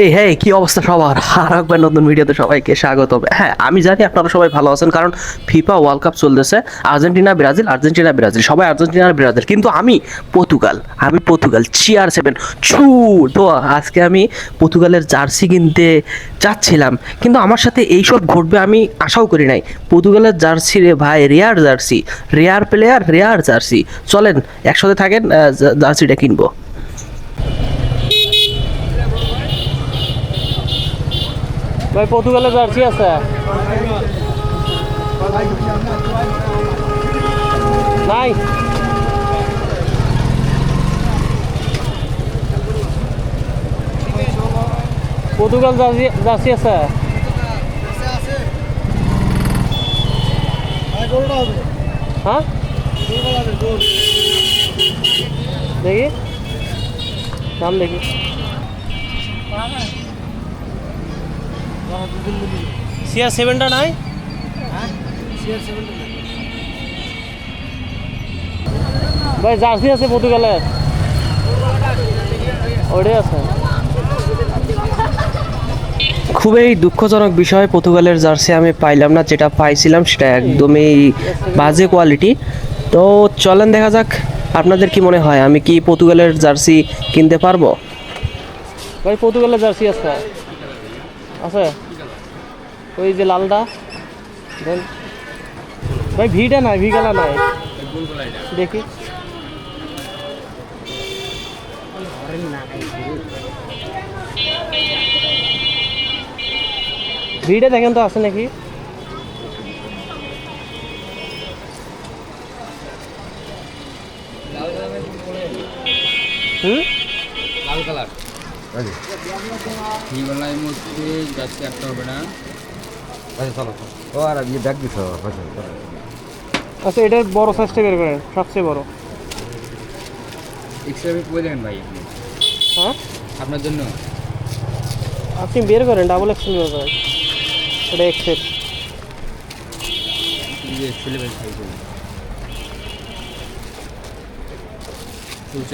এই হ্যাঁ, কি অবস্থা সবার? আর একবার নতুন ভিডিওতে সবাইকে স্বাগত। হ্যাঁ, আমি জানি আপনারা সবাই ভালো আছেন, কারণ ফিফা ওয়ার্ল্ড কাপ চলতেছে। আর্জেন্টিনা ব্রাজিল, আর্জেন্টিনা ব্রাজিল, সবাই আর্জেন্টিনা ব্রাজিল, কিন্তু আমি পর্তুগাল CR7 ছু। তো আজকে আমি পর্তুগালের জার্সি কিনতে চাচ্ছিলাম, কিন্তু আমার সাথে এইসব ঘটবে আমি আশাও করি নাই। পর্তুগালের জার্সি রে ভাই, rare jersey, rare player, rare jersey. চলেন একসাথে থাকেন, জার্সিটা কিনবো। ভাই পর্তুগালের জার্সি আছে নাই? পর্তুগাল জার্সি জার্সি আছে? হ্যাঁ দেখি, নাম দেখি। CR7টা নাই? ভাই জার্সি আছে পর্তুগালের, ওটাই আছে। খুবই দুঃখজনক বিষয়, পর্তুগালের জার্সি আমি পাইলাম না। যেটা পাইছিলাম সেটা একদমই বাজে কোয়ালিটি। তো চলেন দেখা যাক, আপনাদের কি মনে হয় আমি কি পর্তুগালের জার্সি কিনতে পারবো? ভাই পর্তুগালের জার্সি আছে আছে ওই যে লালটা দেন ভাই। ভিটা নাই, ভি কালার নাই, দেখি। ভিটা দেখেন তো আছে নাকি? লাল কালার এই বেলায় মধ্যে যাচ্ছে একটা হবে না। ও আর ইয়ে ব্যাগ দিছ আচ্ছা, এটার বড় সাইজটা বের করেন, সবচেয়ে বড়। এক্সট্রা পেয়ে দেখেন ভাই আপনি, হ্যাঁ আপনার জন্য। আপনি বের করেন, ডাবল এক্সেল বের করেন। এটা এক্সেল। এক্সেলে ভাই সাইজ হবে,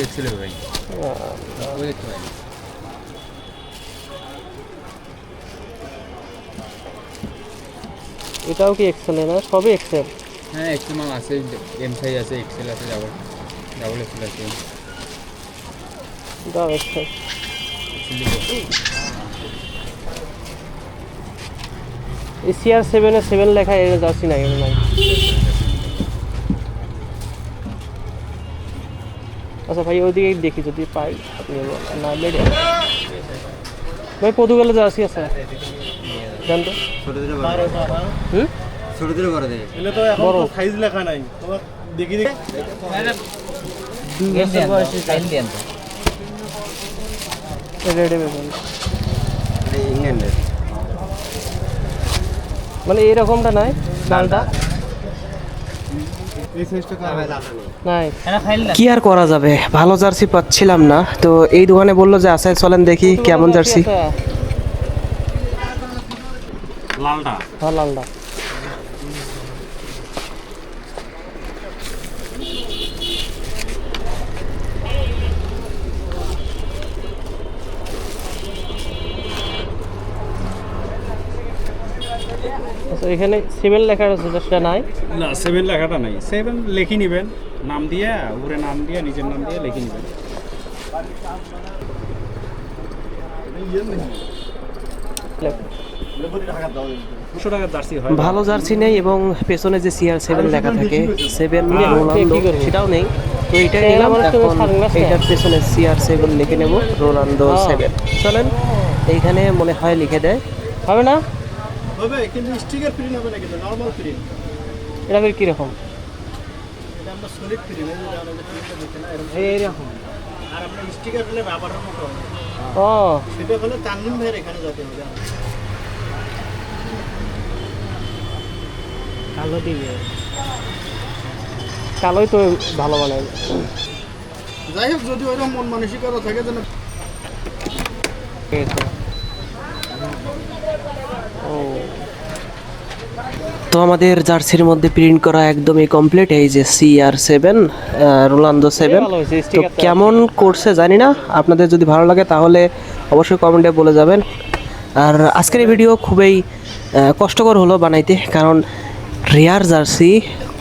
এক্সেলে ভাই ওই দেখতে পাই। এটাও কি এক্সেলে না? সবই এক্সেল। হ্যাঁ এক্সেল মাল আছে, এম সাইজ আছে, এক্সেল আছে, ডাবল ডাবল এক্সেল আছে। এটাও এক্সেল। এই CR7 7 লেখা এর জার্সি নাই, এর নাই। আচ্ছা ভাই, ওইদিকে দেখি যদি পাই আপনি না লেডে। ভাই পর্তুগালের জার্সি আছে জান তো? ছোট দিলে হুম, ছোট দিলে বড় দেয়। এলে তো এখন তো সাইজ লেখা নাই, তোমার দেখি দেখি রেডি বেগুন ইংল্যান্ডের মানে এইরকমটা নাই, লালটা এই সাইজটা কার নাই। কি আর করা যাবে, ভালো জার্সি পাচ্ছিলাম না। তো এই দোকানে বললো যে আচ্ছা চলেন দেখি কেমন জার্সি। লালটা হ্যাঁ লালটা। আচ্ছা, এখানে 7 লেখা আছে, সেটা নাই। না 7 লেখাটা নাই। 7 লিখে নেবেন, নাম দিয়ে উপরে নাম দিয়ে নিজের নাম দিয়ে লিখে নেবেন। টাকা জার্সি হয়। ভালো জার্সি নেই এবং পেছনে যে CR7 লেখা থাকে 7 রোনালদো সেটাও নেই। তো এটা নিলাম, এখন এটার পেছনে CR7 লিখে নেব, রোনালদো 7। চলেন, এইখানে মনে হয় লিখে দেয়। হবে না? হবে, কিন্তু স্টিকার প্রিন্ট হবে না, কিন্তু নরমাল প্রিন্ট। এটা ফের কীরকম? এটা আমরা সলিড প্রিন্ট, এই যে আমাদের প্রিন্টটা দেখতে না এরকম। এইরকম। আর আপনার স্টিকার হলে রাবারের মতো হবে। ও সেটা হলে তানজিম ভাইয়ের এখানে যেতে হবে। কালো দিবে, কালোই তো ভালো বানায়। যাই হোক, যদি ওইরকম মন মানসিকতা থাকে যেন। ও তো আমাদের জার্সির মধ্যে প্রিন্ট করা একদমই কমপ্লিট। এই যে CR7 রোনালদো 7। ভালো হয়েছে, তো স্টিকারটা। কেমন করছে জানি না, আপনাদের যদি ভালো লাগে তাহলে অবশ্যই কমেন্টে বলে যাবেন। আর আজকের এই ভিডিও খুবই কষ্টকর হলো বানাইতে, কারণ রেয়ার জার্সি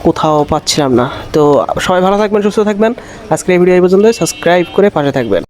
কোথাও পাচ্ছিলাম না। তো সবাই ভালো থাকবেন, সুস্থ থাকবেন। আজকের এই ভিডিও এই পর্যন্ত, সাবস্ক্রাইব করে পাশে থাকবেন।